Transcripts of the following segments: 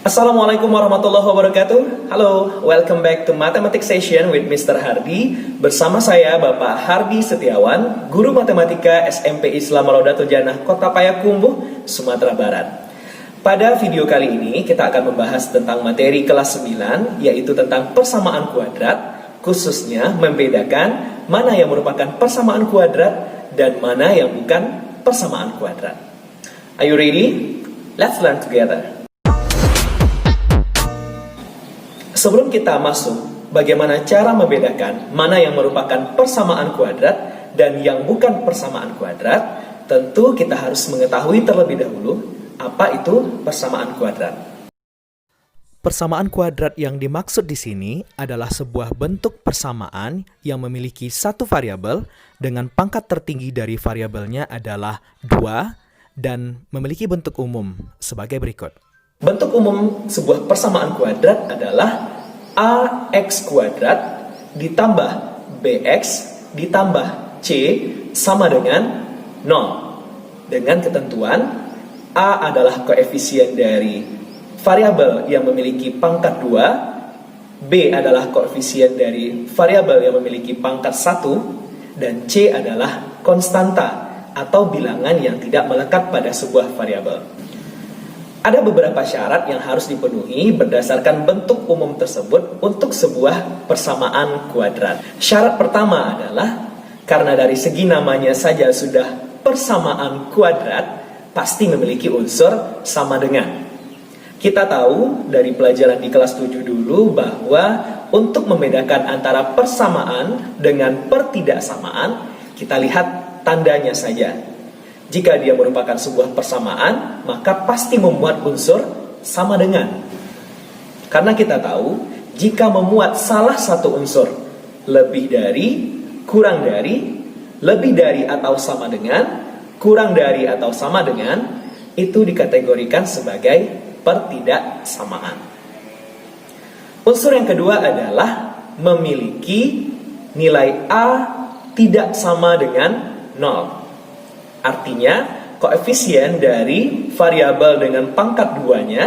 Assalamualaikum warahmatullahi wabarakatuh. Halo, welcome back to Mathematics Session with Mr. Hardi. Bersama saya Bapak Hardi Setiawan, Guru Matematika SMP Islam Laudato Janah Kota Payakumbuh, Sumatera Barat. Pada video kali ini kita akan membahas tentang materi kelas 9, yaitu tentang persamaan kuadrat, khususnya membedakan mana yang merupakan persamaan kuadrat dan mana yang bukan persamaan kuadrat. Are you ready? Let's learn together. Sebelum kita masuk, bagaimana cara membedakan mana yang merupakan persamaan kuadrat dan yang bukan persamaan kuadrat, tentu kita harus mengetahui terlebih dahulu apa itu persamaan kuadrat. Persamaan kuadrat yang dimaksud di sini adalah sebuah bentuk persamaan yang memiliki satu variabel dengan pangkat tertinggi dari variabelnya adalah 2 dan memiliki bentuk umum sebagai berikut. Bentuk umum sebuah persamaan kuadrat adalah ax kuadrat ditambah bx ditambah c sama dengan 0. Dengan ketentuan a adalah koefisien dari variabel yang memiliki pangkat 2, b adalah koefisien dari variabel yang memiliki pangkat 1, dan c adalah konstanta atau bilangan yang tidak melekat pada sebuah variabel. Ada beberapa syarat yang harus dipenuhi berdasarkan bentuk umum tersebut untuk sebuah persamaan kuadrat. Syarat pertama adalah karena dari segi namanya saja sudah persamaan kuadrat, pasti memiliki unsur sama dengan. Kita tahu dari pelajaran di kelas 7 dulu bahwa untuk membedakan antara persamaan dengan pertidaksamaan, kita lihat tandanya saja. Jika dia merupakan sebuah persamaan, maka pasti memuat unsur sama dengan. Karena kita tahu, jika memuat salah satu unsur lebih dari, kurang dari, lebih dari atau sama dengan, kurang dari atau sama dengan, itu dikategorikan sebagai pertidaksamaan. Unsur yang kedua adalah memiliki nilai A tidak sama dengan 0. Artinya, koefisien dari variabel dengan pangkat 2-nya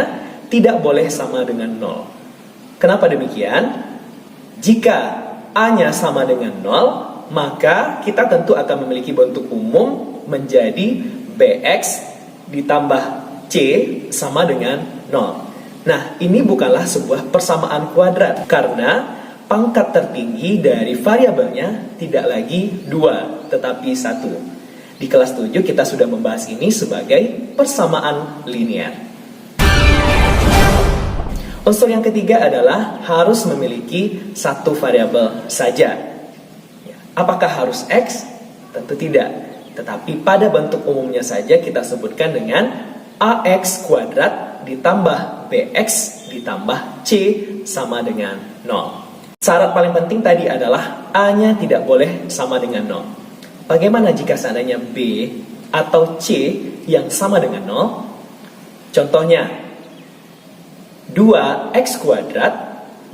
tidak boleh sama dengan 0. Kenapa demikian? Jika A-nya sama dengan 0, maka kita tentu akan memiliki bentuk umum menjadi Bx ditambah C sama dengan 0. Nah, ini bukanlah sebuah persamaan kuadrat, karena pangkat tertinggi dari variabelnya tidak lagi 2, tetapi 1. Di kelas 7 kita sudah membahas ini sebagai persamaan linear. Unsur yang ketiga adalah harus memiliki satu variabel saja. Apakah harus X? Tentu tidak. Tetapi pada bentuk umumnya saja kita sebutkan dengan AX kuadrat ditambah BX ditambah C sama dengan 0. Syarat paling penting tadi adalah A-nya tidak boleh sama dengan 0. Bagaimana jika seandainya B atau C yang sama dengan 0? Contohnya, 2x kuadrat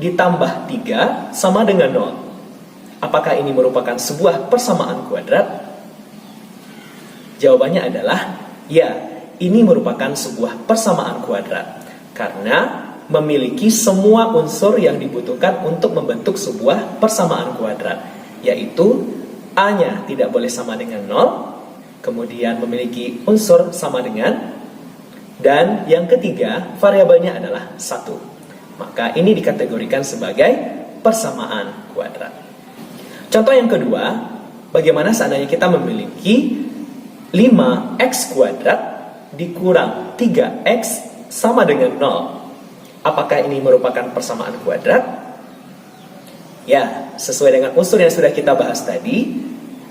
ditambah 3 sama dengan 0. Apakah ini merupakan sebuah persamaan kuadrat? Jawabannya adalah ya, ini merupakan sebuah persamaan kuadrat. Karena memiliki semua unsur yang dibutuhkan untuk membentuk sebuah persamaan kuadrat, yaitu A-nya tidak boleh sama dengan 0, kemudian memiliki unsur sama dengan, dan yang ketiga, variabelnya adalah 1. Maka ini dikategorikan sebagai persamaan kuadrat. Contoh yang kedua, bagaimana seandainya kita memiliki 5x kuadrat dikurang 3x sama dengan 0. Apakah ini merupakan persamaan kuadrat? Ya, sesuai dengan unsur yang sudah kita bahas tadi,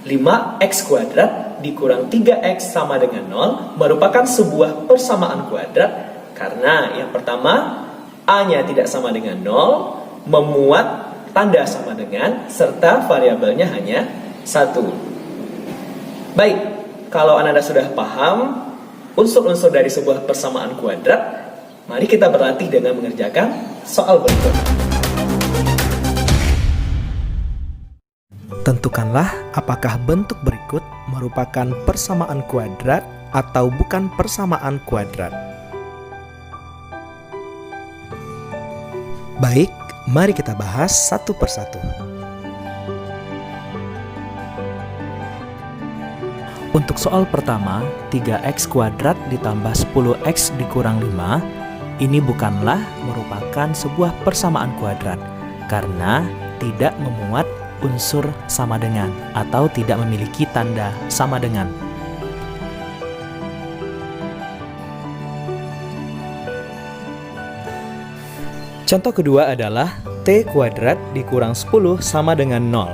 5x kuadrat dikurang 3x sama dengan 0 merupakan sebuah persamaan kuadrat karena yang pertama, A-nya tidak sama dengan 0, memuat tanda sama dengan, serta variabelnya hanya 1. Baik, kalau Anda sudah paham unsur-unsur dari sebuah persamaan kuadrat, mari kita berlatih dengan mengerjakan soal berikut. Tentukanlah apakah bentuk berikut merupakan persamaan kuadrat atau bukan persamaan kuadrat? Baik, mari kita bahas satu persatu. Untuk soal pertama, 3x kuadrat ditambah 10x dikurang 5, ini bukanlah merupakan sebuah persamaan kuadrat karena tidak memuat unsur sama dengan atau tidak memiliki tanda sama dengan. Contoh kedua adalah t kuadrat dikurang 10 sama dengan 0.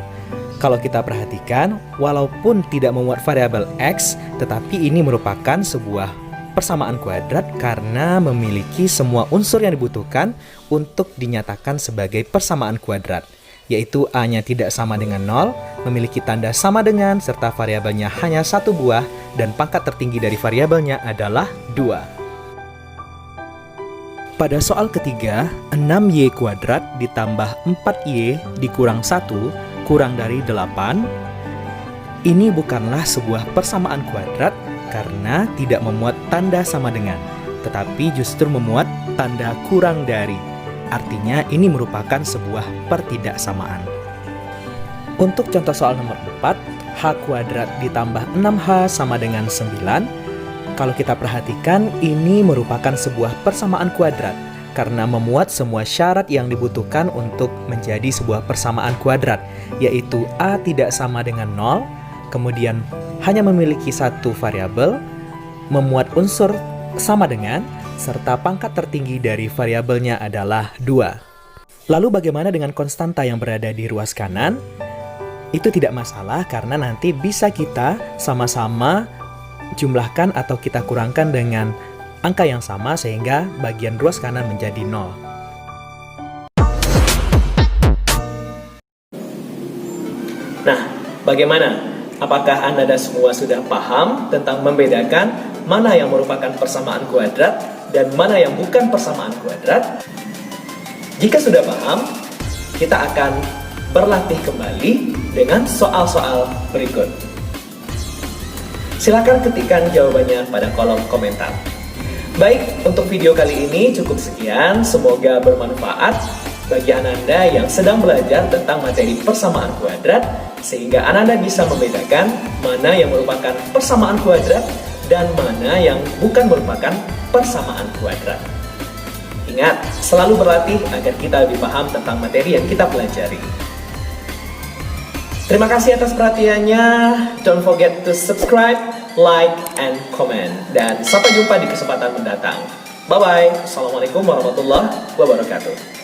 Kalau kita perhatikan, walaupun tidak memuat variabel x, tetapi ini merupakan sebuah persamaan kuadrat karena memiliki semua unsur yang dibutuhkan untuk dinyatakan sebagai persamaan kuadrat, yaitu a-nya tidak sama dengan 0, memiliki tanda sama dengan, serta variabelnya hanya satu buah, dan pangkat tertinggi dari variabelnya adalah 2. Pada soal ketiga, 6y kuadrat ditambah 4y dikurang 1 kurang dari 8, ini bukanlah sebuah persamaan kuadrat karena tidak memuat tanda sama dengan, tetapi justru memuat tanda kurang dari. Artinya ini merupakan sebuah pertidaksamaan. Untuk contoh soal nomor 4, h kuadrat ditambah 6h sama dengan 9. Kalau kita perhatikan, ini merupakan sebuah persamaan kuadrat karena memuat semua syarat yang dibutuhkan untuk menjadi sebuah persamaan kuadrat, yaitu a tidak sama dengan 0, kemudian hanya memiliki satu variabel, memuat unsur sama dengan, serta pangkat tertinggi dari variabelnya adalah 2. Lalu bagaimana dengan konstanta yang berada di ruas kanan? Itu tidak masalah karena nanti bisa kita sama-sama jumlahkan atau kita kurangkan dengan angka yang sama sehingga bagian ruas kanan menjadi 0. Nah, bagaimana? Apakah Anda dan semua sudah paham tentang membedakan mana yang merupakan persamaan kuadrat dan mana yang bukan persamaan kuadrat? Jika sudah paham, kita akan berlatih kembali dengan soal-soal berikut. Silakan ketikkan jawabannya pada kolom komentar. Baik, untuk video kali ini cukup sekian. Semoga bermanfaat bagi Ananda yang sedang belajar tentang materi persamaan kuadrat, sehingga Ananda bisa membedakan mana yang merupakan persamaan kuadrat dan mana yang bukan merupakan persamaan kuadrat. Ingat, selalu berlatih agar kita lebih paham tentang materi yang kita pelajari. Terima kasih atas perhatiannya. Don't forget to subscribe, like, and comment. Dan sampai jumpa di kesempatan mendatang. Bye-bye. Assalamualaikum warahmatullahi wabarakatuh.